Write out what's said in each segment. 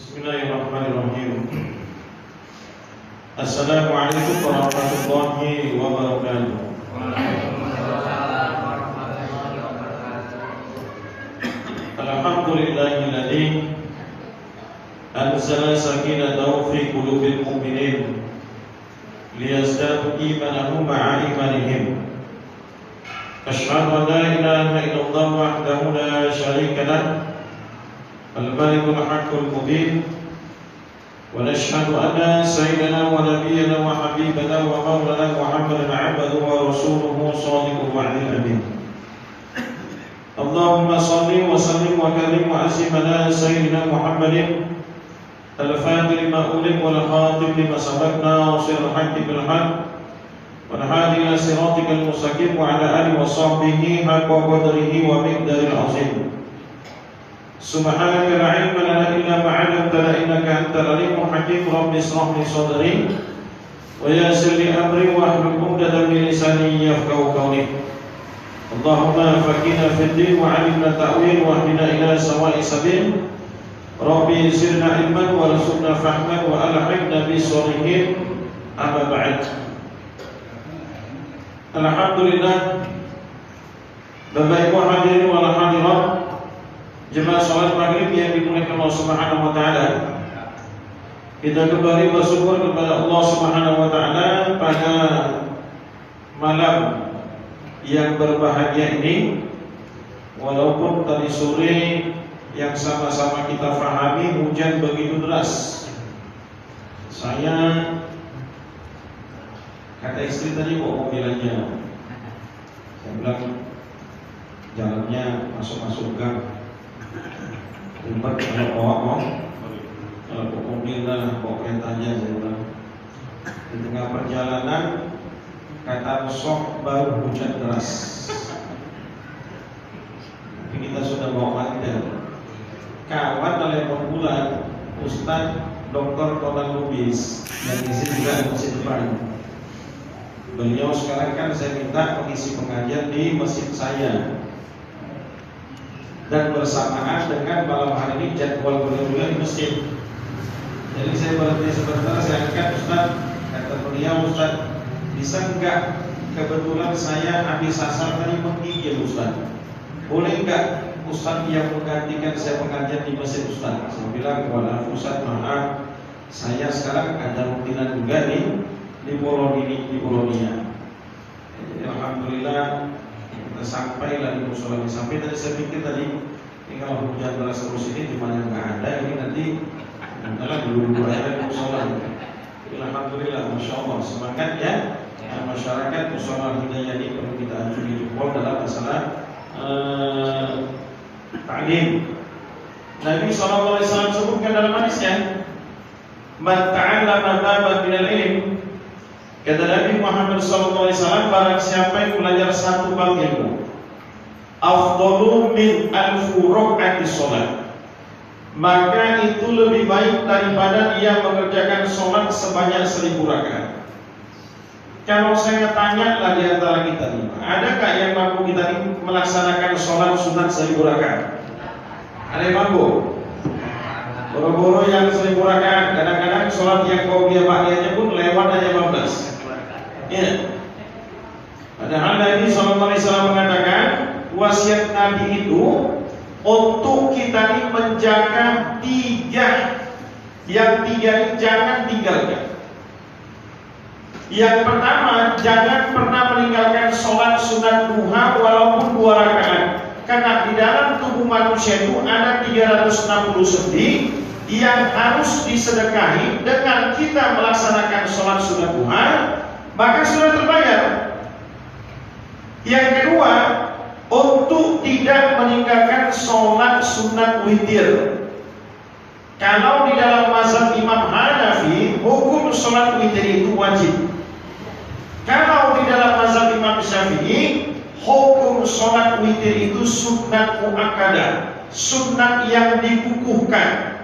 Bismillahirrahmanirrahim. Assalamualaikum warahmatullahi wabarakatuh. Alhamdulillahilladzi anzala sakinatahu fi qulubil mu'minin liyazdadu imanahum ma'a imanihim. Asyhadu an la ilaha illallah wahdahu la syarika lah al-malikul haqqul mubin wa nashhadu anna sayyidana wa nabiyyana wa habibana wa maulana Muhammadan 'abduhu wa rasuluhu shadiqul wa'dil amin. Allahumma shalli wa sallim wa karim wa azim ala sayyidina Muhammadin al-fatih lima ulim wal khatim lima sabaqna wasirul haqqi bil haqq wa hadi ila siratikal mustaqim wa ala alihi wa sahbihi haqqa qadrihi wa miqdaril azim. Subhanaka la ilma lana illa ma 'allamtana innaka antal alimul hakim. Rabbi ishrah li sadri wa yassir li amri wa hlul 'uqdatam min lisani yafqahu qawli. Allahumma faqihna fid din wa 'allimna ta'wil wa hdina ila sawa'i sabil. Rabbi zidna ilman warzuqna fahman wa alhiqna bis shalihin. Amma ba'd. Alhamdulillah, Bapak Ibu hadirin wal hadirat, jemaah salat maghrib yang dimuliakan Allah Subhanahu wa taala. Kita kembali bersyukur kepada Allah Subhanahu wa taala pada malam yang berbahagia ini, walaupun tadi sore yang sama-sama kita fahami hujan begitu deras. Saya kata istri tadi bawa mobilannya, saya bilang jalannya masuk gang, ribet kalau mobil dan bawa keretanya. Saya bilang di tengah perjalanan kata sok baru hujan deras, tapi kita sudah bawa mantel. Kawan telepon bulan Ustadz Dr. Konan Lubis yang di sini juga di masjid depan. Beliau sekarang kan saya minta mengisi pengajian di masjid saya, dan bersamaan dengan malam hari ini jadwal beliau juga di masjid. Jadi saya berhenti sebentar, saya angkat, Ustaz, kata beliau, Ustaz, bisa enggak kebetulan saya habis asar tadi menggigil, Ustaz, boleh enggak Ustaz yang menggantikan saya pengajian di masjid, Ustaz? Saya bilang, wala Ustaz, maaf, saya sekarang ada rutinan juga di Polonia. Jadi alhamdulillah kita sampailah di musola. Sampai tadi saya pikir tadi ini kalau hujan deras terus ini di mana nggak ada, ini nanti adalah dulu aja di musola. Alhamdulillah, masya Allah, semangat ya. Masyarakat musola hidayah ini perlu kita acungi jempol dalam masalah ta'lim. Nabi SAW sebutkan dalam hadisnya, man ta'allama baban minal ilm, kata Nabi Muhammad SAW, barang siapa yang belajar satu bab ilmu, afdalu min alfu rakaati sholat, maka itu lebih baik daripada dia mengerjakan sholat sebanyak 1000 rakaat. Kalau saya tanya lah di antara kita nih, adakah yang mampu kita ini melaksanakan sholat sunat 1000 rakaat? Ada yang mampu? Boro-boro yang 1000 rakaat, kadang-kadang sholat yang kau dia ba'diyahnya pun lewat aja 15. Ya. Padahal Nabi SAW mengatakan wasiat Nabi itu untuk kita ini menjaga 3, yang 3 ini jangan tinggalkan. Yang pertama, jangan pernah meninggalkan sholat sunat duha walaupun 2 rakaat, karena di dalam tubuh manusia itu ada 360 sendi yang harus disedekahi. Dengan kita melaksanakan sholat sunat duha, maka sudah terbayar. Yang kedua, untuk tidak meninggalkan sholat sunat witir. Kalau di dalam mazhab Imam Hanafi, hukum sholat witir itu wajib. Kalau di dalam mazhab Imam Syafi'i, hukum sholat witir itu sunat muakkadah, sunat yang dikukuhkan.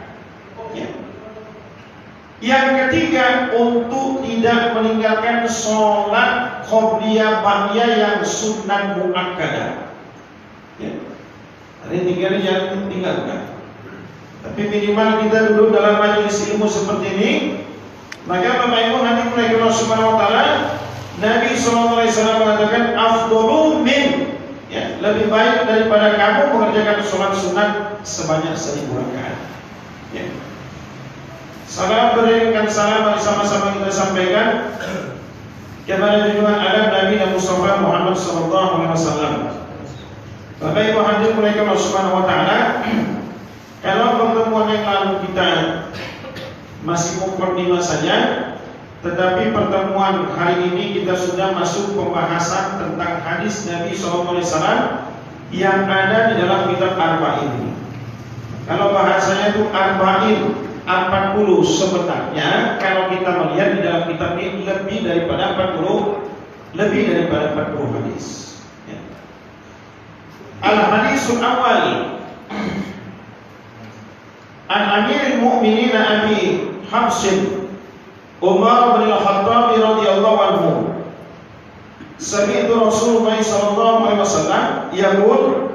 Yang ketiga, untuk tidak meninggalkan sholat qobliyah ba'diyah yang sunat muakkadah. Ya. Ada 3 jangan tinggalkan. Tapi tapi minimal kita duduk dalam majelis ilmu seperti ini. Maka Bapak Ibu nanti mulai Allah Subhanahu wa taala, Nabi SAW mengatakan afdhalu min, ya, lebih baik daripada kamu mengerjakan sholat sunat sebanyak 1000 rakaat. Ya. Salam berikan salam bersama-sama kita sampaikan kepada junjungan Adam Nabi Mustafa Muhammad sallallahu alaihi wasallam. Bapak Ibu hadirin mulai Allah Subhanahu wa taala, kalau pertemuan yang lalu kita masih mukadimah saja, tetapi pertemuan hari ini kita sudah masuk pembahasan tentang hadis Nabi sallallahu alaihi wasallam yang ada di dalam kitab Arba'in. Kalau bahasanya itu Arba'in 40 sebenarnya, kalau kita melihat di dalam kitab ini lebih daripada 40 hadis. Ya. Al-hadisul awal an Amirul Mu'minin Abi Hafsin Umar bin Al-Khattab radhiyallahu anhu, sami'tu Rasulullah sallallahu alaihi wasallam yaqul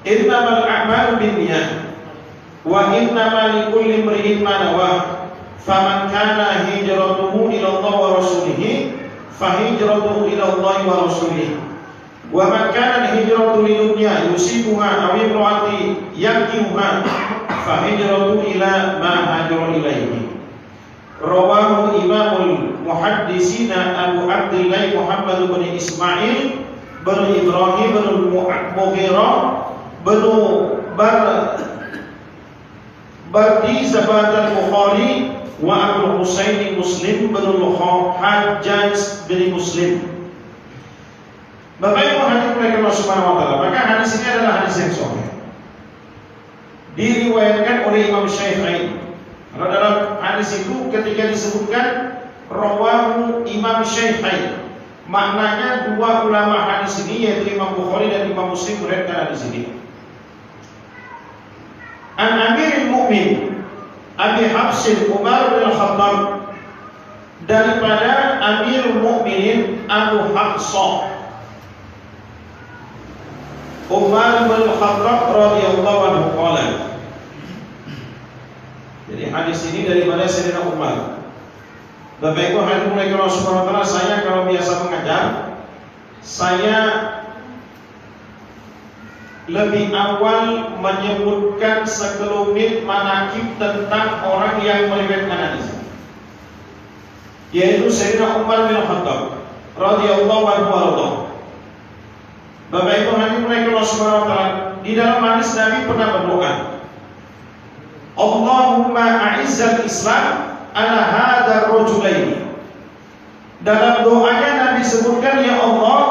innamal a'malu binniyat wa innama likulli imri'in ma nawa faman kana hijratuhu ila Allah wa rasulih fa hijratuhu ila Allah wa rasulih wa man kana hijratuhu lidunya yusibuha aw imra'ati yankihuha fa hijratuhu ila ma hajara ilaihi. Rawahu Imamul Muhaddisina Abu Abdillah Muhammad bin Ismail bin Ibrahim bin Mughirah bin Bardi Zabat al-Bukhari wa Abu Husain Muslim bin Hajjaj bin Muslim. Bapak Ibu hadirin Allah Subhanahu wa taala, maka hadis ini adalah hadis yang sahih. Diriwayatkan oleh Imam Syafi'i. Kalau dalam hadis itu ketika disebutkan rawahu Imam Syafi'i, maknanya dua ulama hadis ini yaitu Imam Bukhari dan Imam Muslim meriwayatkan hadis ini. An Amirul Mu'min Abi Hafsin Umar bin Al-Khattab, daripada Amirul Mu'minin Abu Hafsah Umar bin Al-Khattab radhiyallahu anhu qala. Jadi hadis ini daripada Sayyidina Umar. Bapak Ibu hadirin mulai Allah Subhanahu wa taala, saya kalau biasa mengajar, saya lebih awal menyebutkan sekelumit manakib tentang orang yang meriwayatkan hadis, yaitu Sayyidina Umar bin Khattab radhiyallahu anhu. Bapak Ibu hadirin mulai Allah Subhanahu wa taala, di dalam hadis Nabi pernah berdoa, Allahumma a'izzal Islam ala hadzal rajulaini. Dalam doanya Nabi sebutkan, ya Allah,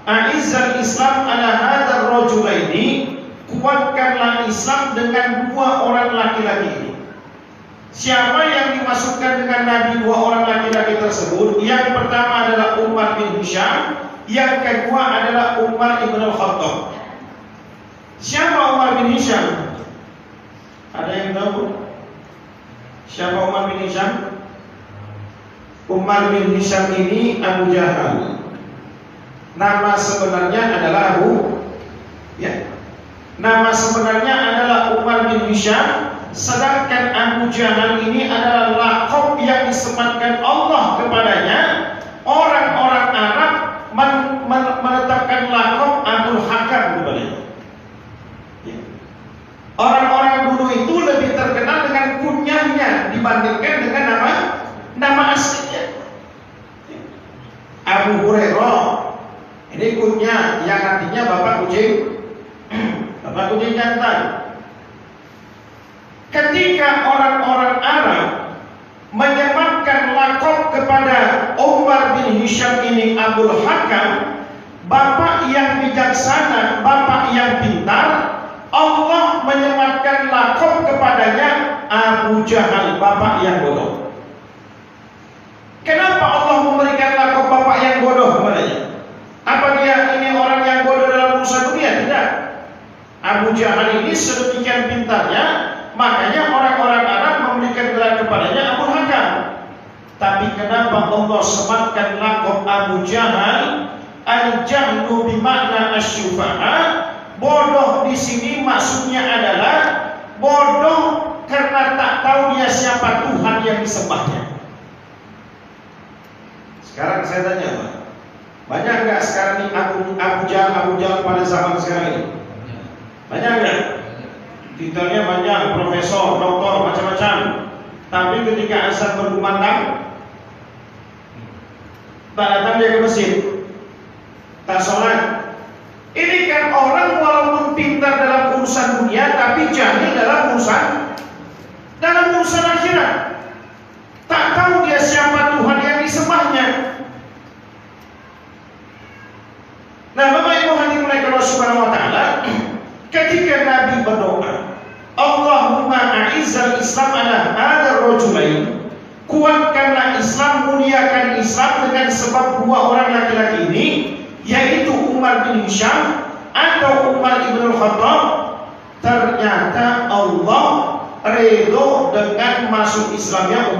a'izzal Islam ala hadzal rajulaini, kuatkanlah Islam dengan dua orang laki-laki ini. Siapa yang dimasukkan dengan Nabi dua orang laki-laki tersebut? Yang pertama adalah Umar bin Hisham, yang kedua adalah Umar ibn al-Khattab. Siapa Umar bin Hisham? Ada yang tahu? Siapa Umar bin Hisham? Umar bin Hisham ini Abu Jahal. Nama sebenarnya adalah nama sebenarnya adalah Umar bin Hisham, sedangkan Abu Jahal ini adalah laqab yang disematkan Allah kepadanya. Orang-orang Arab menetapkan laqab Abdul Hakam kepadanya. Orang-orang dulu itu lebih terkenal dengan kunyahnya dibandingkan dengan nama aslinya. Abu Hurairah ini kunyah yang artinya bapak kucing, bapak kucing jantan. Ketika orang-orang Arab menyematkan laqab kepada Umar bin Hisham ini Abdul Hakam, bapak yang bijaksana, bapak yang pintar, Allah menyematkan laqab kepadanya Abu Jahal, bapak yang bodoh. Kenapa Allah memberikan laqab bapak yang bodoh kepadanya? Apa dia ini orang yang bodoh dalam urusan dunia? Tidak. Abu Jahal ini sedemikian pintarnya, makanya orang-orang Arab memberikan gelar kepadanya Abu Hakam. Tapi kenapa Allah sematkan laqab Abu Jahal? Al-jahlu bimakna asyufaha. Bodoh di sini maksudnya adalah bodoh siapa Tuhan yang disembahnya. Sekarang saya tanya Pak, banyak nggak sekarang ini Abu Jahal pada zaman sekarang ini? Banyak nggak? Titelnya banyak, profesor, doktor, macam-macam. Tapi ketika azan berkumandang, tak datang dia ke masjid, tak sholat. Ini kan orang walaupun pintar dalam urusan dunia, tapi jahil dalam urusan akhirat. Tak tahu dia siapa Tuhan yang disembahnya. Nah, Bapak Ibu hadirin Allah Subhanahu wa taala, ketika Nabi berdoa, Allahumma a'izzal Islam ala hadzal rajulain, kuatkanlah Islam, muliakan Islam dengan sebab dua orang laki-laki ini, yaitu Umar bin Hisham atau Umar ibn Khattab. Ternyata Allah redho dengan masuk Islamnya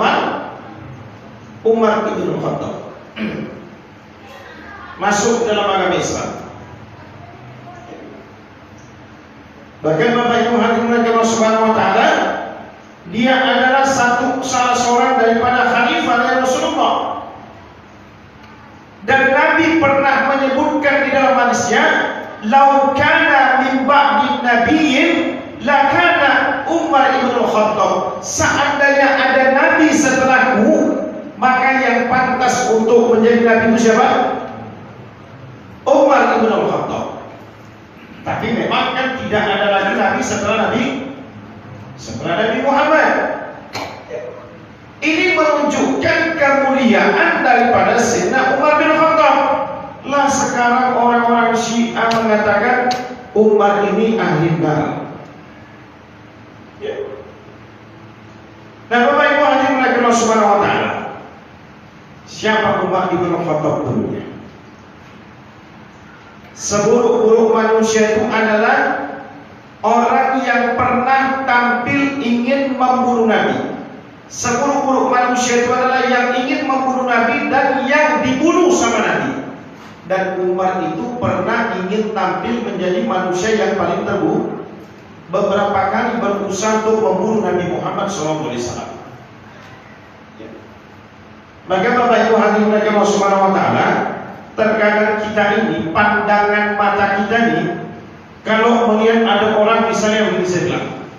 Umar ibn Khattab. Masuk dalam agama Islam. Bahkan Bapak Ibu hadirin Allah Subhanahu wa taala, dia adalah salah seorang daripada khalifah dari Rasulullah. Dan Nabi pernah menyebutkan di dalam hadisnya, "Lau kana min ba'di nabiyyin lakana Umar ibn Khattab." Seandainya ada nabi setelahku, maka yang pantas untuk menjadi nabi itu siapa? Umar ibn Khattab. Tapi memang kan tidak ada lagi nabi setelah Nabi Muhammad. Ini menunjukkan kemuliaan daripada Sayyidina Umar bin Khattab. Lah sekarang orang-orang Syiah mengatakan Umar ini ahli neraka. Ya. Nah, Bapak Ibu hadirin Allah Subhanahu wa taala, siapa Umar bin Khattab dulunya? Seburuk-buruk manusia itu adalah orang yang pernah tampil ingin membunuh Nabi. Seburuk-buruk manusia itu adalah yang ingin membunuh Nabi dan yang dibunuh sama Nabi. Dan Umar itu pernah ingin tampil menjadi manusia yang paling terburuk. Beberapa kali berusaha untuk membunuh Nabi Muhammad SAW. Maka Bapak Ibu hadirin Allah Subhanahu wa taala, terkadang kita ini, pandangan mata kita ini, kalau melihat ada orang misalnya begini, saya bilang,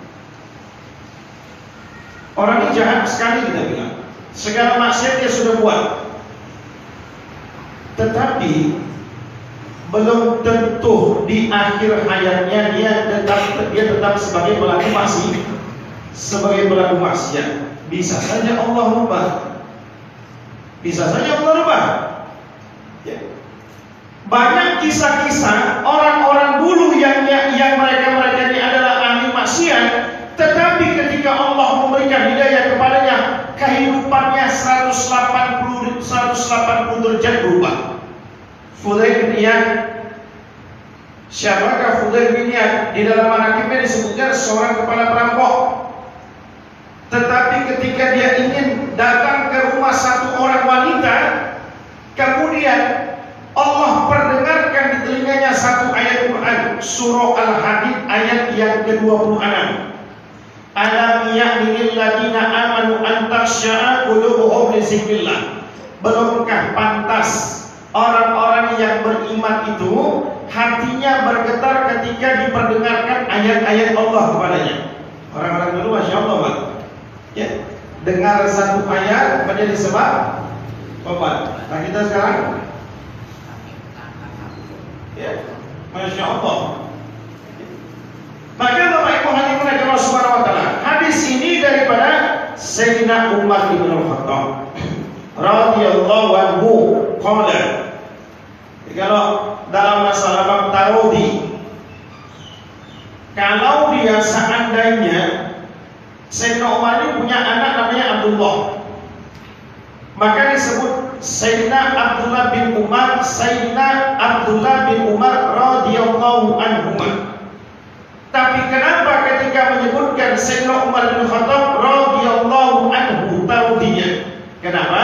orang ini jahat sekali, kita bilang, segala maksiat dia sudah buat. Tetapi belum tentu di akhir hayatnya dia tetap sebagai pelaku maksiat. Bisa saja Allah rubah. Ya. Banyak kisah-kisah orang-orang dulu yang mereka ini adalah ahli maksiat, tetapi ketika Allah memberikan hidayah kepadanya, kehidupannya 180 derajat berubah. Fudail bin Iyad, siapakah Fudail bin Iyad? Di dalam manaqibnya disebutkan seorang kepala perampok. Tetapi ketika dia ingin datang ke rumah satu orang wanita, kemudian Allah perdengarkan di telinganya satu ayat Quran, surah Al-Hadid ayat yang ke-26. Alam ya'ni lil ladina amanu an takhsha'a qulubuhum li dzikrillah. Belumkah pantas orang-orang yang beriman itu hatinya bergetar ketika diperdengarkan ayat-ayat Allah kepadanya. Orang-orang dulu Masya Allah, Pak, ya, dengar satu ayat menjadi sebab obat. Nah kita sekarang, ya, Masya Allah. Maka Bapak Ibu hadirin Allah Subhanahu wa taala, hadis ini daripada Sayyidina Umar bin Khattab radhiyallahu anhu qala. Kalau dalam masalah bab tarodi, kalau dia seandainya Sayyidina Umar ini punya anak namanya Abdullah, maka disebut Sayyidina Abdullah bin Umar, Sayyidina Abdullah bin Umar radhiyallahu anhu. Tapi kenapa ketika menyebutkan Sayyidina Umar bin Khattab radhiyallahu anhu tarodinya? Kenapa?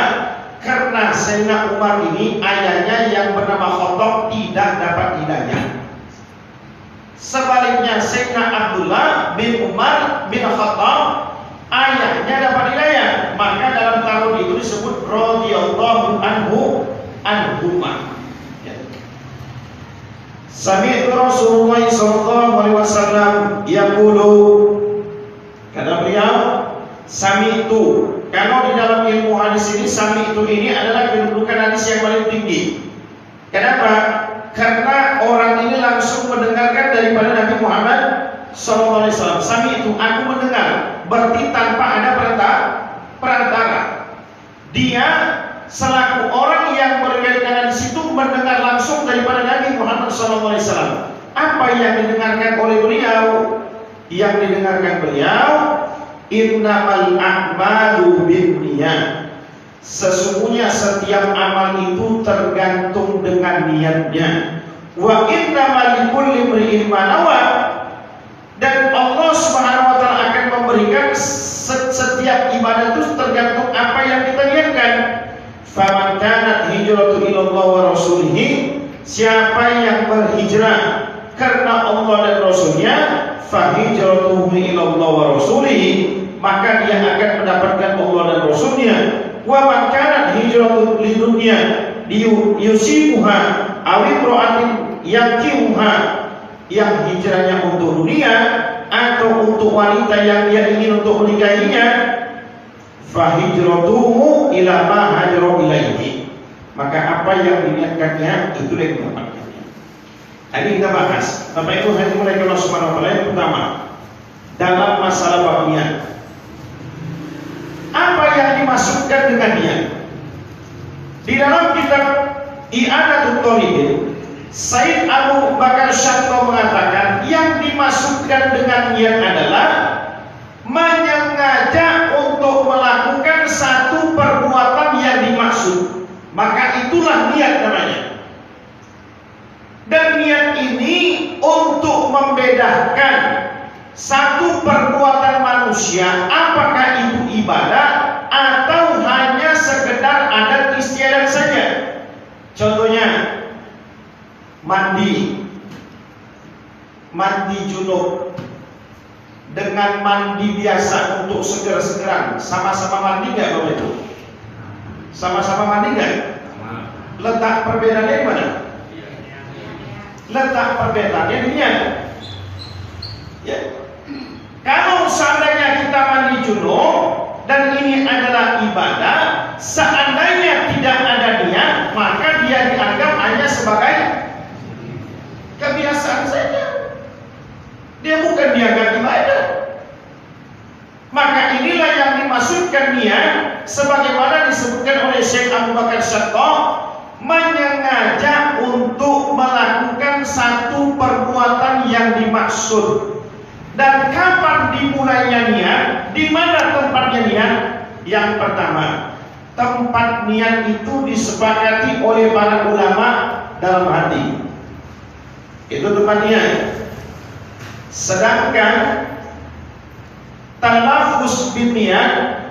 Karena Sayyidina Umar ini ayahnya yang bernama Khattab tidak dapat hidayah. Sebaliknya Sayyidina Abdullah bin Umar bin Khattab ayahnya dapat hidayah. rumah. Ya. Sami'tu Rasulullah sallallahu alaihi wasallam yaqulu, kata beliau, sami'tu. Kalau di dalam ilmu hadis ini sami'tu ini adalah kedudukan hadis yang paling tinggi. Kenapa? Karena orang ini langsung mendengarkan daripada Nabi Muhammad sallallahu alaihi wasallam. Sami'tu, aku mendengar, berarti tanpa ada perantara. Dia selaku orang yang meriwayatkan di situ mendengar langsung daripada Nabi Muhammad SAW. Apa yang didengarkan oleh beliau? Yang didengarkan beliau, innamal a'malu binniyat. Sesungguhnya setiap amal itu tergantung dengan niatnya. Wa innamal likulli imri'in ma nawa. Dan Allah Subhanahu wa taala akan memberikan setiap ibadah itu tergantung apa yang kita niatkan. Faman kanat hijratu ilallah wa rasulih, siapa yang berhijrah karena Allah dan Rasulnya, fa hijratuhu ilallah wa rasulih, maka dia akan mendapatkan Allah dan Rasulnya. Wa man kanat hijratu lidunya yusibuha aw imra'atin yaqimuha, yang hijrahnya untuk dunia atau untuk wanita yang dia ingin untuk menikahinya, fa hijratuhu ila ma hajara ilaihi, maka apa yang diniatkannya itu yang didapatkannya. Ini kita bahas. Bapak Ibu hadirin mulai Allah Subhanahu wa taala. Yang pertama, dalam masalah bab niat, apa yang dimaksudkan dengan niat? Di dalam kitab I'anatul Talibin, Said Abu Bakar Syatto mengatakan yang dimaksudkan dengan niat adalah menyengaja untuk melakukan satu perbuatan yang dimaksud, maka itulah niat namanya. Dan niat ini untuk membedakan satu perbuatan manusia, apakah itu ibadah atau hanya sekedar adat istiadat saja. Contohnya mandi junub dengan mandi biasa untuk seger-segeran, sama-sama mandi nggak Bapak Ibu? Sama-sama mandi nggak? Letak perbedaannya di mana? Letak perbedaannya di niat. Ya. Kalau seandainya kita mandi junub dan ini adalah ibadah, seandainya tidak ada niat, maka dia dianggap hanya sebagai kebiasaan saja. Dia bukan dianggap ibadah. Maka inilah yang dimaksudkan niat, sebagaimana disebutkan oleh Syekh Abu Bakar Syatto, menyengaja untuk melakukan satu perbuatan yang dimaksud. Dan kapan dimulainya niat? Di mana tempatnya niat? Yang pertama, tempat niat itu disepakati oleh para ulama dalam hati. Itu tempat niat. Sedangkan talafuz bin niat,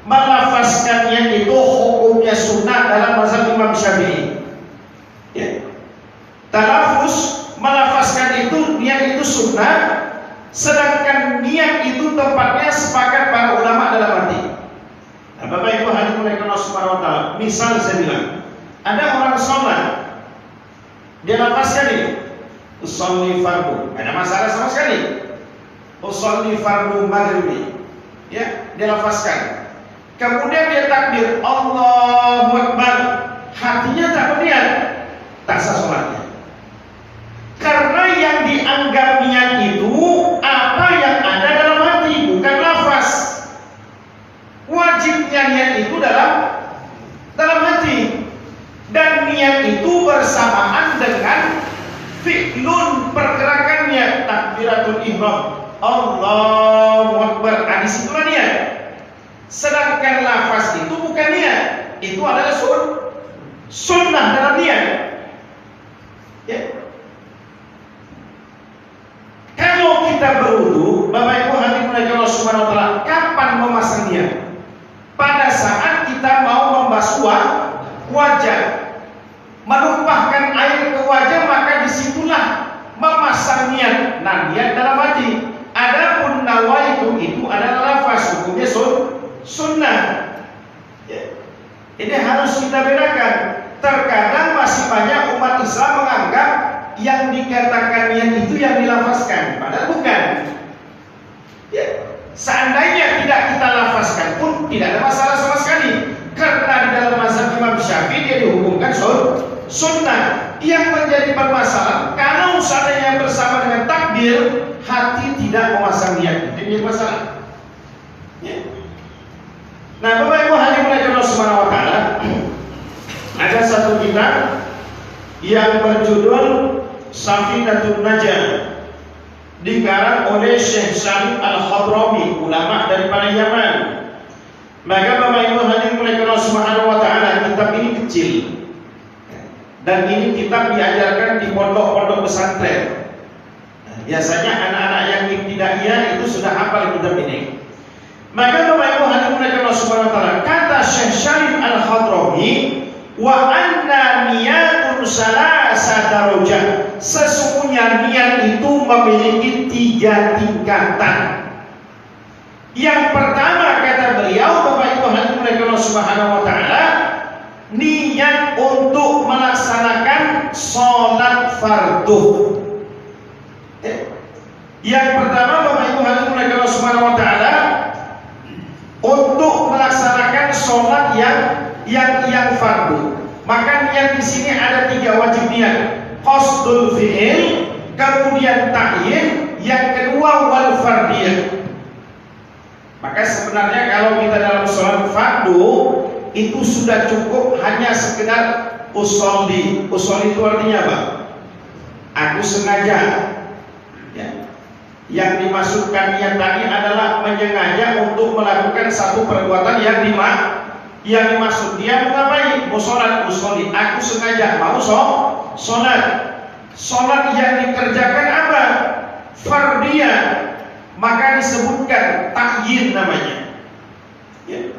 melafazkannya itu hukumnya sunnah dalam mazhab Imam Syafi'i. Ya. Talafuz melafazkan itu niat itu sunnah, sedangkan niat itu tempatnya sepakat para ulama dalam hati. Nah, Bapak Ibu hadirin Allah Subhanahu wa taala, misal saya bilang, ada orang sholat, dia lafazkan ini usolli fardu, ada masalah sama sekali. Usolli fardu maghribi, ya, dia lafazkan. Kemudian dia takbir Allahu Akbar, hatinya tak berniat, tak sah sholatnya. Karena yang dianggap niat itu apa yang ada dalam hati, bukan lafaz. Wajibnya niat itu dalam hati, dan niat itu bersamaan dengan fi'lun, pergerakannya, takbiratul ihram, Allahu Akbar, hadis itulah niat. Sedangkan lafaz itu bukan niat, itu adalah sunnah dalam niat. Ya. Kalau kita berwudu, Bapak Ibu hadirin Allah Subhanahu wa taala, kapan memasang niat? Pada saat kita mau membasuh wajah, menumpahkan air ke wajah, maka disitulah memasang niat. Nah, niat dalam hati. Adapun nawaitu itu adalah lafaz, hukumnya sunnah. Ya. Ini harus kita bedakan. Terkadang masih banyak umat Islam menganggap yang dikatakannya itu yang dilafazkan, padahal bukan. Ya. Seandainya tidak kita lafazkan pun tidak ada masalah sama sekali, karena di dalam mazhab Imam Syafi'i dia dihukumkan sunnah. Yang menjadi permasalahan kalau seandainya bersama dengan takbir hati tidak memasang niat, itu menjadi masalah. Ya. Nah, Bapak Ibu hadirin Allah Subhanahu wa taala, ada satu kitab yang berjudul Safinatun Najah, dikarang oleh Syekh Salim Al-Khadrami, ulama daripada Yaman. Maka Bapak Ibu hadirin Allah Subhanahu wa taala, kitab ini kecil. Dan ini kitab diajarkan di pondok-pondok pesantren. Biasanya anak-anak yang ibtidaiyah itu sudah hafal kitab ini. Maka Bapak Ibu hadirin Allah Subhanahu wa taala, kata Syekh Salim Al-Khadrami, wa anna niyatun salasa darajat, sesungguhnya niat itu memiliki 3 tingkatan. Yang pertama kata beliau, Bapak Ibu hadirin Allah Subhanahu wa taala, niat untuk melaksanakan sholat fardu. Yang pertama Bapak Ibu hadirin Allah Subhanahu wa taala, untuk melaksanakan sholat yang fardu. Maka niat di sini ada 3 wajib niat. Qasdul fi'il, kemudian ta'yin, yang kedua wal fardiyah. Maka sebenarnya kalau kita dalam sholat fardu itu sudah cukup hanya sekedar usolli. Usolli itu artinya apa? Aku sengaja. Ya. Yang dimasukkan niat tadi adalah menyengaja untuk melakukan satu perbuatan yang dimaksud. Dia mengapai? Mau sholat, usolli. Aku sengaja mau sholat. Sholat yang dikerjakan apa? Fardiyah. Maka disebutkan ta'yin namanya. Ya.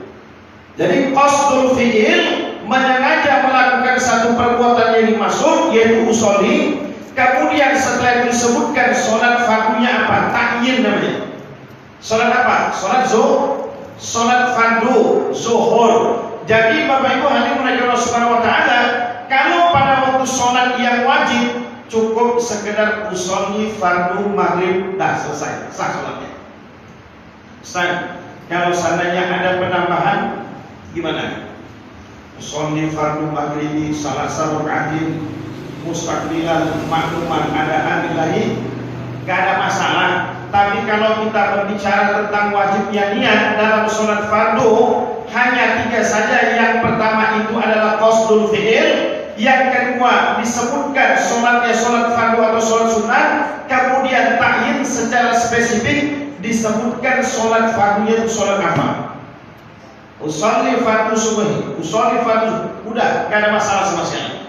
Jadi qasdul fi'il, menyengaja melakukan satu perbuatan yang dimaksud, yaitu usolli. Kemudian setelah itu disebutkan sholat fardunya apa? Ta'yin namanya. Sholat apa? Sholat fardu zuhur. Jadi Bapak Ibu hadirin Allah Subhanahu wa taala, kalau pada waktu sholat yang wajib cukup sekedar usolli fardu maghrib, dah selesai, sah sholatnya. Kalau seandainya ada penambahan, gimana? Usolli fardu maghribi salasa rakaatin mustaqbilan makluman adaan lillahi, gak ada masalah. Tapi kalau kita berbicara tentang wajibnya niat dalam sholat fardu, hanya 3 saja. Yang pertama itu adalah qasdul fi'il, yang kedua disebutkan sholatnya sholat fardu atau sholat sunnah, kemudian ta'yin secara spesifik disebutkan sholat fardunya itu sholat apa. Usolli fardu subuh, usolli fardu, udah gak ada masalah sama sekali.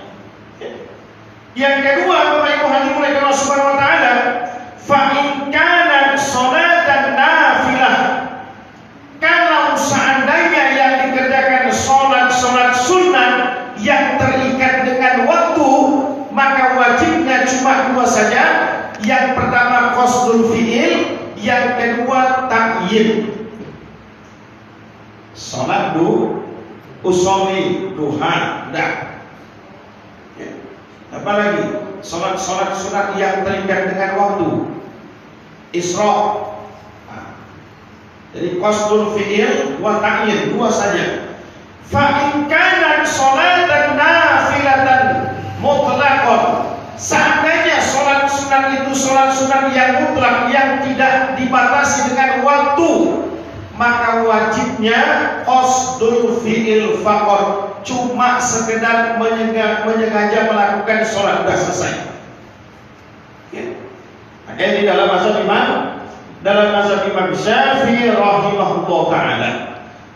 Yang kedua Bapak Ibu hadirin Allah Subhanahu wa taala, fa in kana sholatan nafilah, kalau seandainya yang dikerjakan sholat sunnah yang terikat dengan waktu, maka wajibnya cuma 2 saja. Yang pertama qasdul fi'il, yang kedua ta'yin. Sholat usolli duha, dah. Apalagi sholat sunat yang terikat dengan waktu, Isra. Jadi qasdul fi'il wa ta'yin, 2 saja. Fa in kana sholatan nafilatan mutlaqan, seandainya sholat sunat itu sholat sunat yang mutlak, yang tidak dibatasi dengan waktu, maka wajibnya qasdul fi'il faqat, cuma sekedar menyengaja melakukan sholat, sudah selesai. Ya. Maka ini dalam mazhab Imam Syafi'i rahimahullah taala.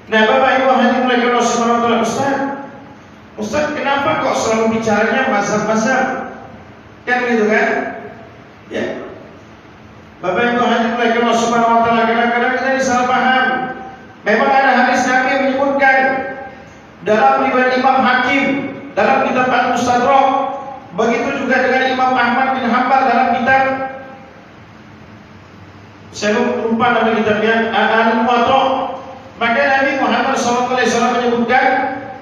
Nah, Bapak Ibu hadirin Allah Subhanahu wa taala, Ustaz, kenapa kok selalu bicaranya mazhab-mazhab? Kan gitu kan? Ya. Bapak Ibu hadirin Allah Subhanahu wa taala, kadang-kadang kita salah paham. Memang ada hadis Nabi yang menyebutkan dalam riwayat Imam Hakim dalam kitab Al-Mustadrak, begitu juga dengan Imam Ahmad bin Hanbal dalam kitab, saya lupa nama kitabnya, Al-Muwatta. Maka Nabi Muhammad SAW menyebutkan,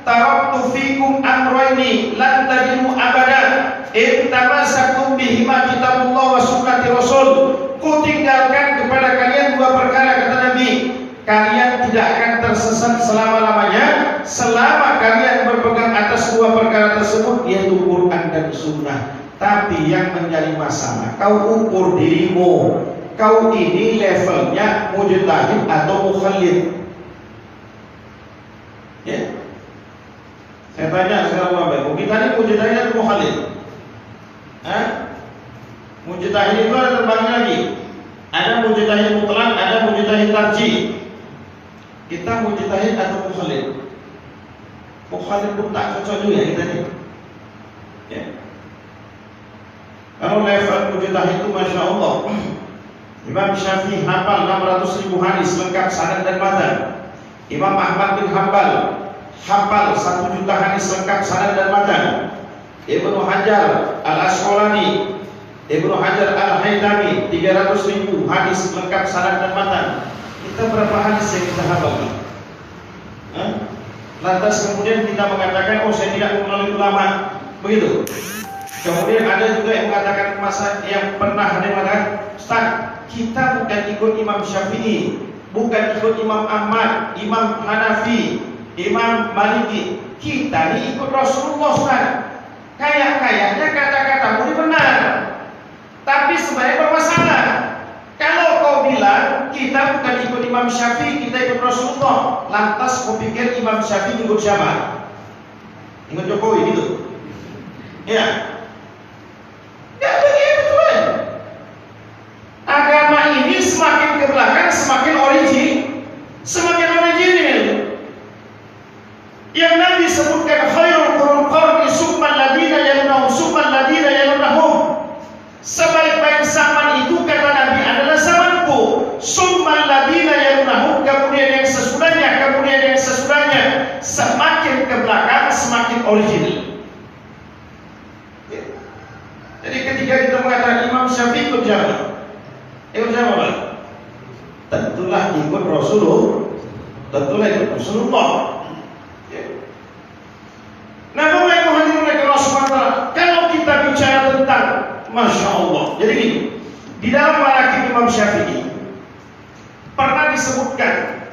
taraktu fikum amrayni lan tajidu berpesan selama-lamanya, selama kalian berpegang atas dua perkara tersebut, yaitu Quran dan Sunnah. Tapi yang menjadi masalah, kau ukur dirimu, kau ini levelnya mujtahid atau mukhalid. Ya. Saya tanya sekarang Bapak, kita ini mujtahid atau mukhalid? Mujtahid itu ada terbagi lagi. Ada mujtahid mutlak, ada mujtahid tarjih. Kita mujtahid atau mukhalid? Mukhalid pun tak cocok juga kita ini. Ya. Kalau level mujtahid itu Masya Allah, Imam Syafi'i hafal 600.000 hadis lengkap sanad dan matan. Imam Ahmad bin Hanbal hafal 1 juta hadis lengkap sanad dan matan. Ibnu Hajar Al-Asqalani, Ibnu Hajar Al-Haytami 300.000 hadis lengkap sanad dan matan. Kita berapa hadis yang kita hafal? Lantas kemudian kita mengatakan, oh saya tidak mengenal ulama, begitu. Kemudian ada juga yang mengatakan masa yang pernah ada yang mengatakan, Ustaz, kita bukan ikut Imam Syafi'i, bukan ikut Imam Ahmad, Imam Hanafi, Imam Maliki, kita ini ikut Rasulullah, Ustaz. Kayaknya kata-katamu ini benar, tapi sebenarnya bermasalah. Kalau kau bilang kita bukan ikut Imam Syafi'i, kita ikut Rasulullah, lantas kau pikir Imam Syafi'i ikut siapa? Ikut Jokowi gitu? Ya. Ya begitu tuan. Agama ini semakin ke belakang semakin original. Yang Nabi sebutkan khairul qurun qarni summal ladina yalunahum. Sebaik-baik zaman itu kata Nabi adalah zamanku. Summal ladina yalunahum, kemudian yang sesudahnya. Semakin ke belakang semakin original. Jadi ketika kita mengatakan Imam Syafi'i ikut siapa? Ikut siapa Pak? Tentulah ikut Rasulullah. Nah, Bapak Ibu hadirin Allah, kalau kita bicara tentang Masya Allah, jadi gini, di dalam manaqib Imam Syafi'i pernah disebutkan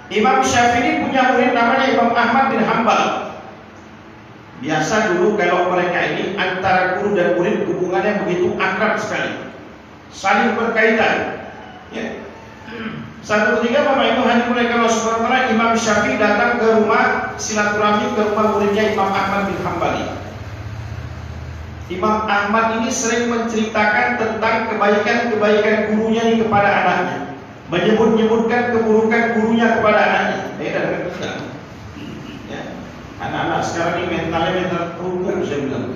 Imam Syafi'i punya murid namanya Imam Ahmad bin Hanbal. Biasa dulu kalau mereka ini antara guru dan murid hubungannya begitu akrab sekali, saling berkaitan. Ya. Satu ketika Bapak Ibu hadirin Allah subhanahu wa ta'ala, Imam Syafi'i datang ke rumah silaturahmi ke rumah muridnya Imam Ahmad bin Hanbal. Imam Ahmad ini sering menceritakan tentang kebaikan-kebaikan gurunya ini kepada anaknya, menyebutkan keburukan gurunya kepada anaknya. Beda dengan kita. Anak-anak sekarang ini mental perempuan, saya bilang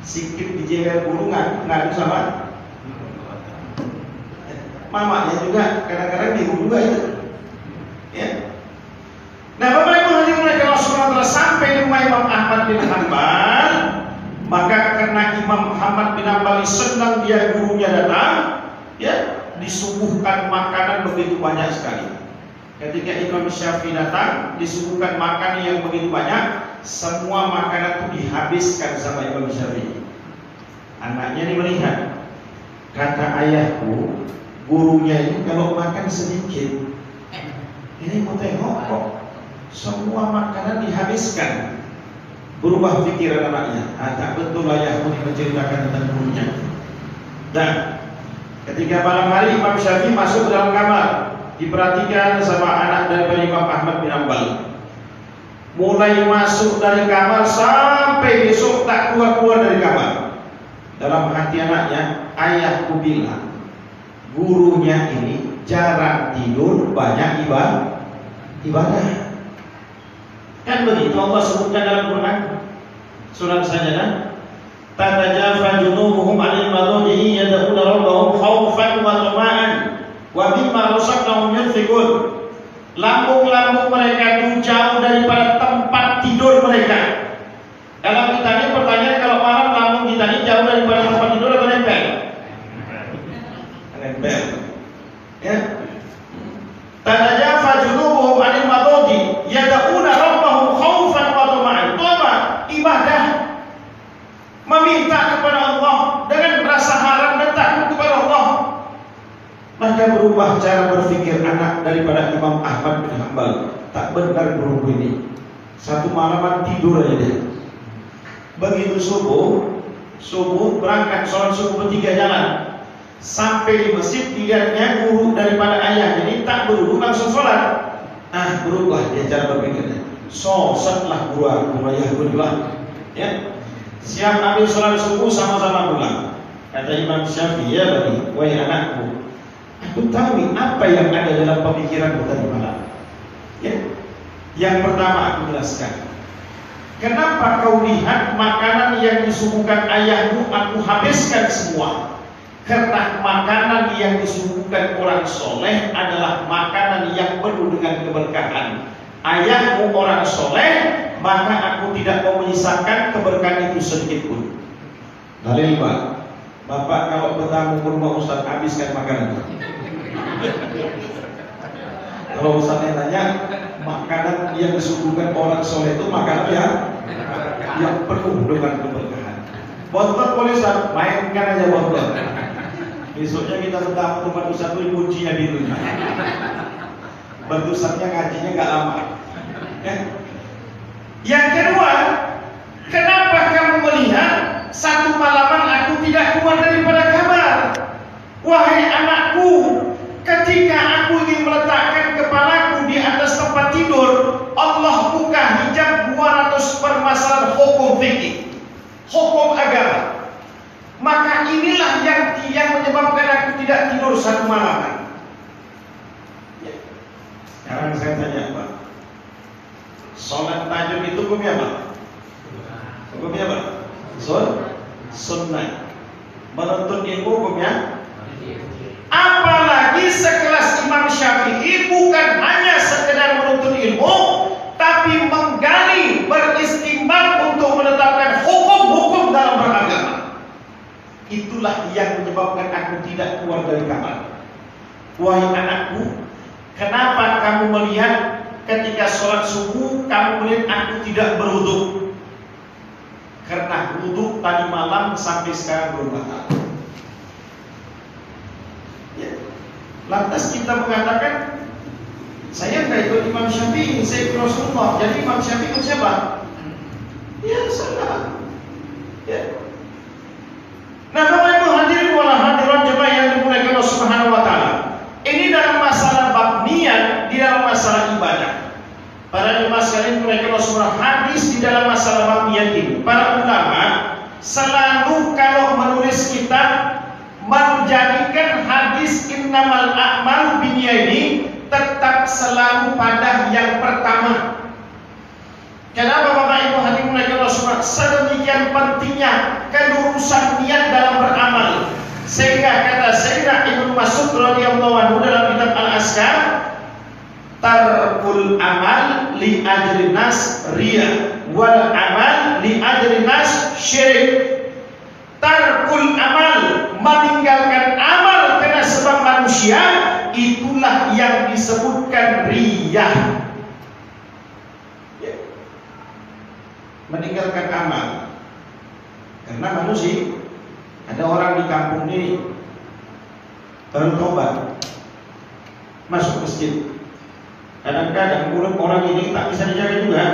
sikit dijaga guru ngadu sama mamanya juga, kadang-kadang bingung juga itu. Ya. Nah, Bapak Ibu hadirin Allah subhanahu wa ta'ala, sampai di rumah Imam Ahmad bin Hanbal, maka karena Imam Ahmad bin Hanbal senang dia gurunya datang, ya, disuguhkan makanan begitu banyak sekali. Ketika Imam Syafi'i datang, disuguhkan makanan yang begitu banyak, semua makanan itu dihabiskan sama Imam Syafi'i. Anaknya ini melihat, kata ayahku, gurunya ini kalau makan sedikit, ini mau tengok kok, semua makanan dihabiskan. Berubah pikiran anaknya, tak betul ayahku menceritakan tentang gurunya. Dan ketika malam hari Imam Syafi'i masuk ke dalam kamar, diperhatikan sama anak dari Imam Ahmad bin Hanbal. Mulai masuk dari kamar sampai besok tak keluar dari kamar. Dalam hati anaknya, ayahku bilang, gurunya ini jarang tidur, banyak ibadah. Kan begitu Allah sebutkan dalam Quran surat Sajdah, tatajafa junubuhum 'anil madji'i yad'una rabbahum khaufan wa tama'an wa mimma razaqnahum yunfiqun. Lambung-lambung mereka itu jauh daripada tempat tidur mereka. Dalam kita ini pertanyaan, kalau malam lambung kita ini jauh daripada tempat tidur atau nempel? Nempel. Ya. Tatajafa junubuhum 'anil madji'i yad'una rabbahum khaufan wa tama'an. Itu apa? Ibadah. Meminta kepada Allah dengan rasa harap dan takut kepada Allah. Maka berubah berubah cara berpikir anak daripada Imam Ahmad bin Hanbal. Tak benar guruku ini. Satu malaman tidur aja dia. Begitu subuh berangkat sholat subuh bertiga jalan. Sampai di masjid dilihatnya guru daripada ayah ini tak berwudu langsung sholat. Berubah dia cara berpikirnya. Setelah guru ayah berubah. Ya. Siap ambil sholat subuh sama-sama pulang. Kata Imam Syafi'i, ya bani, wahai anakku, aku tahu apa yang ada dalam pemikiranmu tadi malam. Ya. Yang pertama aku jelaskan. Kenapa kau lihat makanan yang disuguhkan ayahmu aku habiskan semua? Karena makanan yang disuguhkan orang soleh adalah makanan yang penuh dengan keberkahan. Ayahmu orang soleh, maka aku tidak mau menyisakan keberkahan itu sedikit pun. Dalil Pak, Bapak kalau bertamu ke rumah Ustaz habiskan makanan. Kalau Ustaznya tanya, makanan yang disuguhkan orang soleh itu makanan yang penuh dengan keberkahan. Bontot boleh Ustaz, mainkan aja bontot. Besoknya kita bertamu tempat Ustaz itu kuncinya di rumah. Bantu Ustaznya ngajinya nggak lama. Yang kedua, kenapa kamu melihat satu malaman aku tidak keluar daripada kamar? Wahai anakku, ketika aku ingin meletakkan kepalaku di atas tempat tidur, Allah buka hijab 200 permasalahan hukum fikih, hukum agama. Maka inilah yang menyebabkan aku tidak tidur satu malam. Sekarang saya tanya Pak, sholat tahajud itu hukumnya apa? Hukumnya apa? Sunnah. Menuntut ilmu hukumnya? Apalagi sekelas Imam Syafi'i bukan hanya sekedar menuntut ilmu, tapi menggali, beristimbang untuk menetapkan hukum-hukum dalam beragama. Itulah yang menyebabkan aku tidak keluar dari kamar. Wahai anakku, kenapa kamu melihat ketika sholat subuh kamu melihat aku tidak berwudu? Karena wudu tadi malam sampai sekarang belum batal. Ya. Lantas kita mengatakan saya nggak ikut Imam Syafi'i, saya ikut Rasulullah. Jadi Imam Syafi'i ikut siapa? Ya salah. Ya. Nah, Bapak Ibu hadirin wal hadirat jemaah yang dimuliakan Allah Subhanahu wa taala. Ini dalam masalah bab niat, di dalam masalah ibadah. Para jemaah sekalian dimuliakan Allah Subhanahu hadis di dalam masalah bab niat ini. Para ulama selalu kalau menulis kitab menjadikan hadis innamal a'malu binniyat ini tetap selalu pada yang pertama. Kenapa Bapak Ibu hadirin Allah Subhanahu sedemikian pentingnya kelurusan niat dalam beramal, sehingga kata Sayyidina Ibnu Mas'ud radhiyallahu anhu dalam kitab Al-Azkar, tarkul amal li ajri nas riya wal amal li ajri nas syirik. Tarkul amal, meninggalkan amal karena sebab manusia, itulah yang disebutkan riyah. Meninggalkan amal karena manusia. Ada orang di kampung ini baru tobat masuk masjid. Kadang-kadang mulut orang ini tak bisa dijaga juga.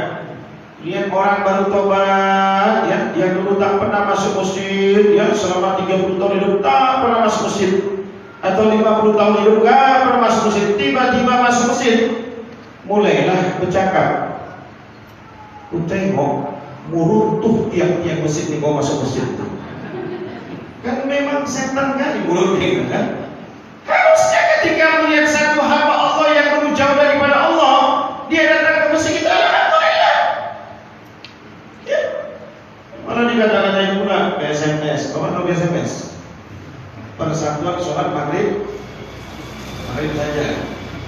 Lihat orang baru tobat, ya, yang dulu tak pernah masuk masjid, ya, selama 30 tahun hidup tak pernah masuk masjid, atau 50 tahun hidup tak pernah masuk masjid, tiba-tiba masuk masjid, mulailah bercakap. Ku tengok meruntuh tiap-tiap masjid nih kalau masuk masjid. Kan memang setan kali mulutnya kan. Harusnya ketika melihat satu hamba Allah yang lebih jauh daripada Allah, dia datang ke masjid kita, alhamdulillah. Ya. Malah dikata-katain pula SMS. Kamu tahu SMS? Persatuan sholat maghrib saja.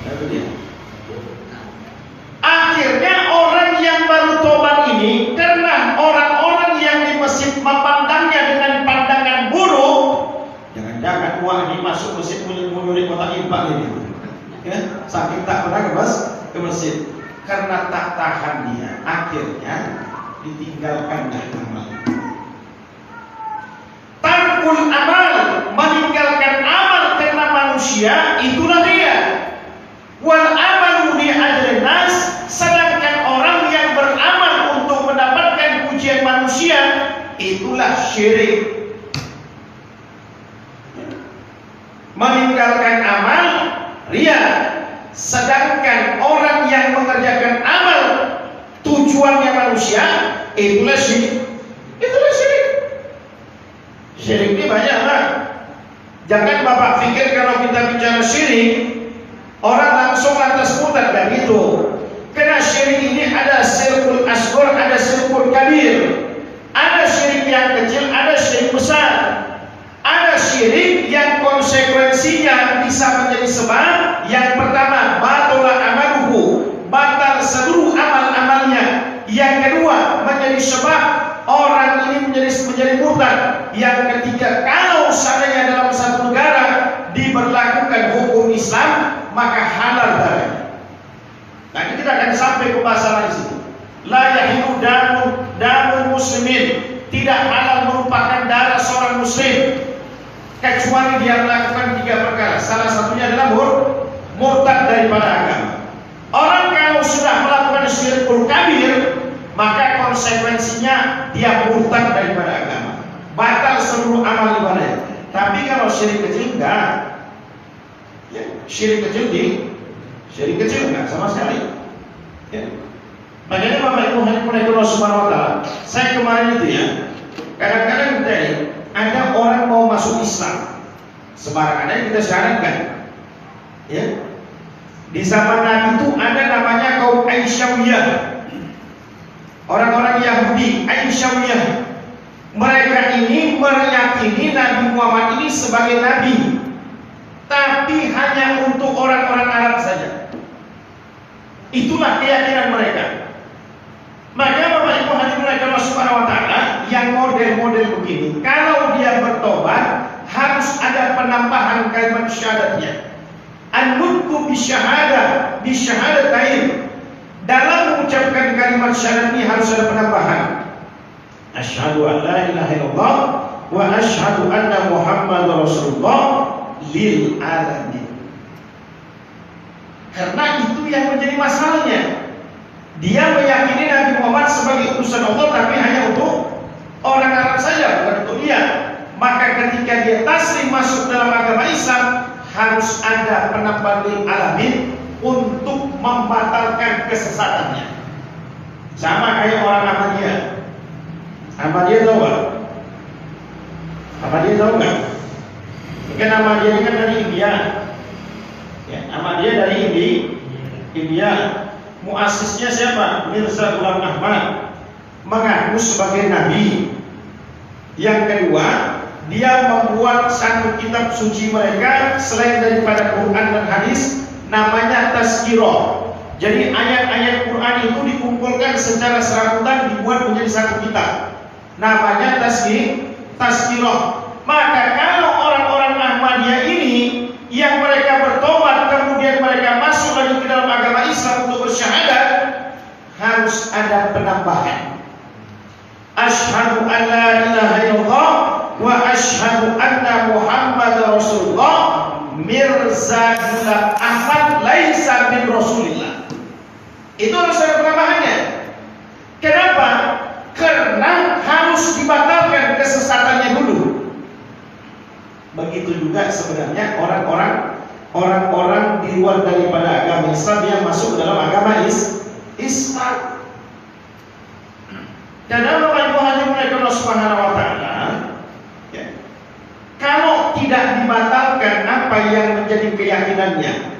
Itu dia. Akhirnya orang yang baru tobat ini, karena orang-orang yang di masjid memandangnya dengan pandangan buruk, jangan-jangan wah ini masuk masjid menyuri kotak infak ini, ya, saking tak pernah ke masjid, karena tak tahan dia, akhirnya ditinggalkan amal. Tarkul amal, meninggalkan amal karena manusia itulah riya. Wal amalu li ajrin nas, sedangkan orang yang beramal untuk mendapatkan pujian manusia itulah syirik. Meninggalkan amal riya, sedangkan orang yang mengerjakan amal tujuannya manusia itulah syirik. Itulah syirik. Syirik ini banyak lah. Jangan Bapak pikir kalau kita bicara syirik orang langsung lantas murtad, dan gitu. Karena syirik ini ada syirkul asghar, ada syirkul kabir. Ada syirik yang kecil, ada syirik besar. Ada syirik yang konsekuensinya bisa menjadi sebab. Yang pertama, batala amaluhu, batal seluruh amal-amalnya. Yang kedua, menjadi sebab orang ini menjadi murtad. Yang ketiga, kalau seandainya dalam satu negara diberlakukan hukum Islam, maka halal darahnya. Nanti kita akan sampai ke masalah di sini. La yahilu damul muslimin, tidak halal merupakan darah seorang muslim kecuali dia melakukan 3 perkara. Salah satunya adalah murtad daripada agama. Orang kalau sudah melakukan syirkul kabir, maka konsekuensinya dia murtad daripada agama, batal seluruh amal ibadah. Tapi kalau syirik kecil enggak. Ya, syirik kecil enggak sama sekali. Ya. Makanya Bapak Ibu hadirin subhanahu wa ta'ala, saya kemarin itu ya, kadang-kadang ada orang mau masuk Islam, sembarangan aja kita syaratkan. Ya. Di zaman Nabi itu ada namanya kaum Aisyawiyah, orang-orang Yahudi Aisyawiyah. Mereka ini meyakini Nabi Muhammad ini sebagai Nabi, tapi hanya untuk orang-orang Arab saja. Itulah keyakinan mereka. Maka Bapak Ibu hadirin subhanahu wa ta'ala, yang model-model begini, kalau dia bertobat harus ada penambahan kalimat syahadatnya. An-nutqu bisyahadatain. Dalam mengucapkan kalimat syahadat ini harus ada penambahan. Asyhadu an la ilaha illallah wa asyhadu anna Muhammadar Rasulullah lil alamin. Karena itu yang menjadi masalahnya. Dia meyakini Nabi Muhammad sebagai utusan Allah, tapi hanya untuk orang Arab saja, bukan untuk dia. Maka ketika dia taslim masuk dalam agama Islam, harus ada penambahan lil alamin untuk membatalkan kesesatannya. Sama kayak orang Ahmadiyah. Ahmadiyah tahu nggak? Ahmadiyah tahu nggak? Mungkin Ahmadiyah ini kan dari India. Ya, Ahmadiyah dari India. Muasisnya siapa? Mirza Ghulam Ahmad, mengaku sebagai nabi. Yang kedua, dia membuat satu kitab suci mereka selain daripada Quran dan hadis, namanya Tazkirah. Jadi ayat-ayat Quran itu dikumpulkan secara serabutan, dibuat menjadi satu kitab, namanya Tazkirah. Maka kalau orang-orang Ahmadiyah ini yang mereka bertobat kemudian mereka masuk lagi ke dalam agama Islam untuk bersyahadat, harus ada penambahan. Asyhadu an la ilaha illallah wa asyhadu anna Muhammadar Rasulullah Mirza Ghulam Ahmad laisa min Rasulillah. Itu harus ada penambahannya. Kenapa? Karena harus dibatalkan kesesatannya dulu. Begitu juga sebenarnya orang-orang di luar daripada agama Islam yang masuk dalam agama Islam. Dan Bapak Ibu hadirin Allah Subhanahu wa taala, ya, kalau tidak dibatalkan apa yang menjadi keyakinannya,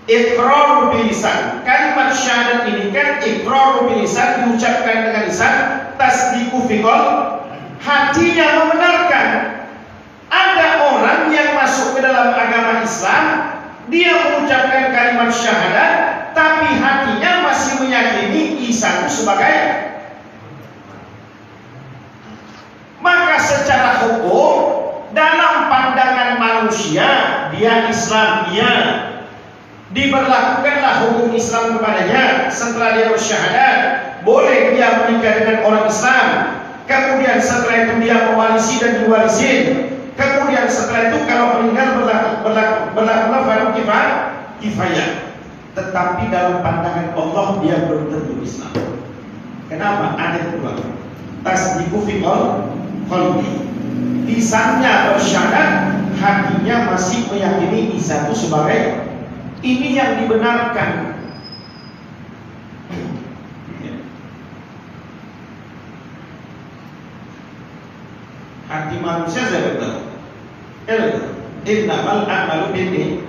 iqrar bil lisan, kalimat syahadat ini kan iqrar bil lisan, diucapkan dengan lisan, tasdiqu fi qalb, hatinya membenarkan. Ada orang yang masuk ke dalam agama Islam, dia mengucapkan kalimat syahadat, tapi hatinya masih meyakini Isa itu sebagai. Maka secara hukum dalam pandangan manusia dia Islam, iya, diberlakukanlah hukum Islam kepadanya. Setelah dia bersyahadat, boleh dia menikah dengan orang Islam. Kemudian setelah itu dia mewarisi dan diwarisin. Kemudian yang setelah itu kalau meninggal berlakulah fardu kifayah. Tetapi dalam pandangan Allah dia belum tentu Islam. Kenapa? Ada dua. Tasdiqu fi qalbi. Lisannya bersyahadat, hatinya masih meyakini Isa itu sebagai ini yang dibenarkan. Hati manusia saya betul. Innamal a'malu binniyat.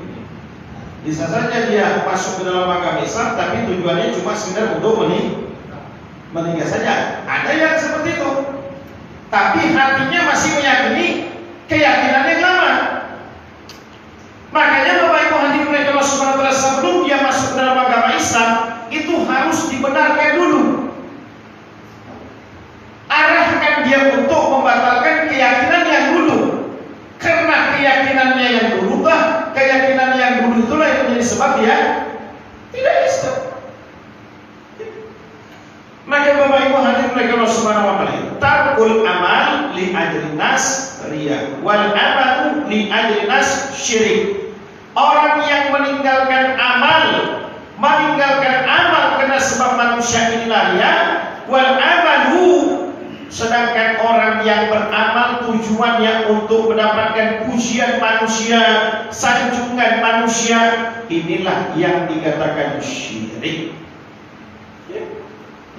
Bisa saja dia masuk ke dalam agama Islam, tapi tujuannya cuma sekedar untuk meninggal saja. Ada yang seperti itu, tapi hatinya masih meyakini keyakinan yang lama. Makanya Bapak Ibu hadirin oleh Allah Subhanahu wa taala, sebelum dia masuk ke dalam agama Islam, itu harus dibenarkan dulu. Arahkan dia untuk membatalkan keyakinan yang dulu. Karena keyakinannya yang dulu keyakinan yang dulu itulah yang menjadi sebab dia tidak Islam. Maka Bapak Ibu hadirin oleh Allah Subhanahu wa taala, tarkul amal li ajrin nas riya wal amalu li ajrin nas syirik. Orang yang meninggalkan amal karena sebab manusia inilah riya, wal amalu, sedangkan orang yang beramal tujuannya untuk mendapatkan pujian manusia, sanjungan manusia, inilah yang dikatakan syirik.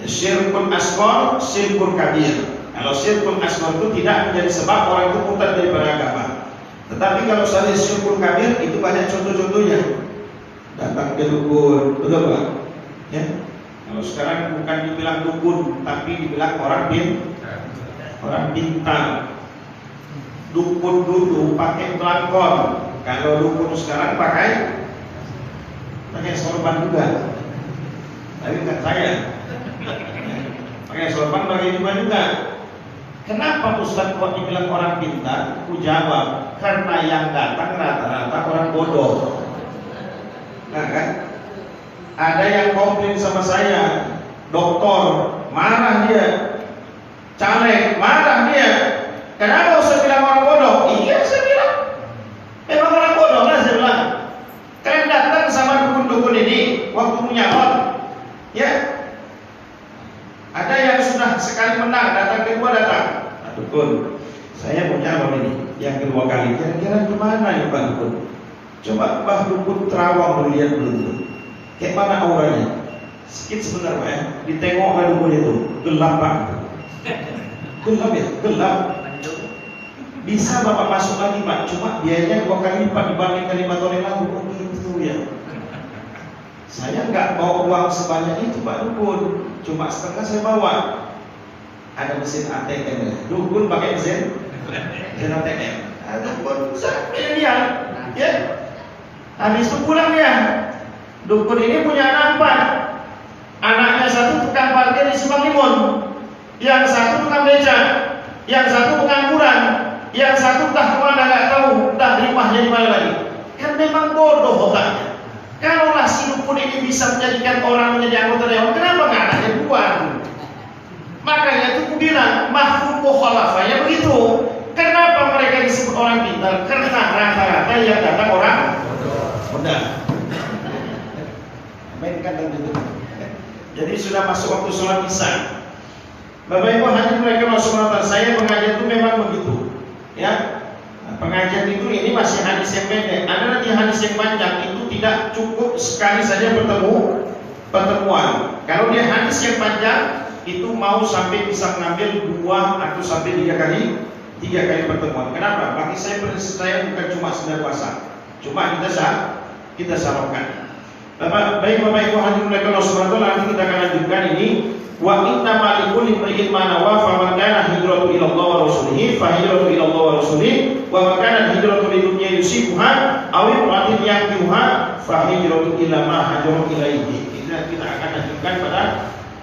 Syirkun asghar, syirkun kabir. Kalau syirkun asghar itu tidak menjadi sebab orang itu murtad dari beragama. Tetapi kalau misalnya syirkun kabir itu banyak contoh-contohnya. Datang ke dukun, betul Pak? Ya. Kalau sekarang bukan dibilang dukun, tapi dibilang orang bintang. Dukun dulu pakai pelangkon. Kalau dukun sekarang pakai sorban juga. Tapi bukan saya. Pakai sorban pakai juga. Kenapa Ustaz kok dibilang orang pintar? Aku jawab, karena yang datang rata-rata orang bodoh. Nah kan? Ada yang komplain sama saya, dokter, marah dia, caleg, marah dia. Kenapa Ustaz bilang orang bodoh? Iya saya bilang, memang orang bodoh lah saya bilang. Kalian datang sama dukun-dukun ini waktu menyalon, ya. Ada yang sudah sekali menang, datang kedua datang. Nah, dukun, saya mau nyalon ini, yang kedua kali. Kira-kira gimana ya Pak Dukun? Coba Pak Dukun terawang dulu, lihat dulu. Kayak mana auranya? Sedikit sebentar Pak ya. Ditengok ke dukun itu, gelap Pak. Gelap ya, gelap. Bisa Bapak masuk lagi Pak, cuma biayanya 2 kali lipat dibandingkan 5 tahun yang lalu. Oh gitu ya. Saya nggak bawa uang sebanyak itu Pak Dukun, cuma setengah saya bawa. Ada mesin ATM, dukun pakai mesin ATM. Dukun miliar, ya. Habis itu pulang ya. Dukun ini punya anak 4. Anaknya 1 tukang parkir di Simpang Limun, yang 1 tukang beca, yang 1 pengangguran, yang 1 entah kemana nggak tahu, entah rumahnya di mana lagi. Kan memang bodoh otaknya. Kalaulah si dukun ini bisa menjadikan orang menjadi anggota dewan, kenapa nggak anaknya buat? Makanya itu aku bilang mafhum mukhalafahnya begitu. Kenapa mereka disebut orang pintar? Karena rata-rata yang datang orang bodoh. Mainkan dan itu. Jadi sudah masuk waktu sholat isya. Bapak Ibu hadirin mereka Allah, saya pengajian itu memang begitu. Ya, pengajian itu ini masih hadis yang pendek. Ada lagi hadis yang panjang, itu tidak cukup sekali saja pertemuan. Kalau dia hadis yang panjang, itu mau sampai bisa mengambil 2 atau sampai 3 kali pertemuan. Kenapa? Bagi saya prinsip saya bukan cuma sekedar puasa, cuma kita sarafkan. Baik Bapak Ibu hadirin Allah Subhanahu wa taala, nanti kita akan lanjutkan ini. Wa inna ma'likul imri'in ma nawa fa man kana hijratu ila Allah wa rasulihi fa hijratu ila Allah wa rasulihi wa man kana hijratu li dunya yusibuha aw imra'atin yankihuha fa hijratu ila ma hajara ilaihi. Kita akan lanjutkan pada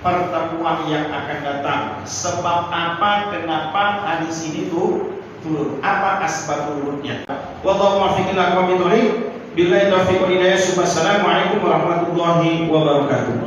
pertemuan yang akan datang. Sebab apa, kenapa hadis ini turun? Apa asbab turunnya? Wallahu muwaffiq ila aqwamit thoriq. Billahi taufiq wal hidayah. Wassalamualaikum warahmatullahi wabarakatuh.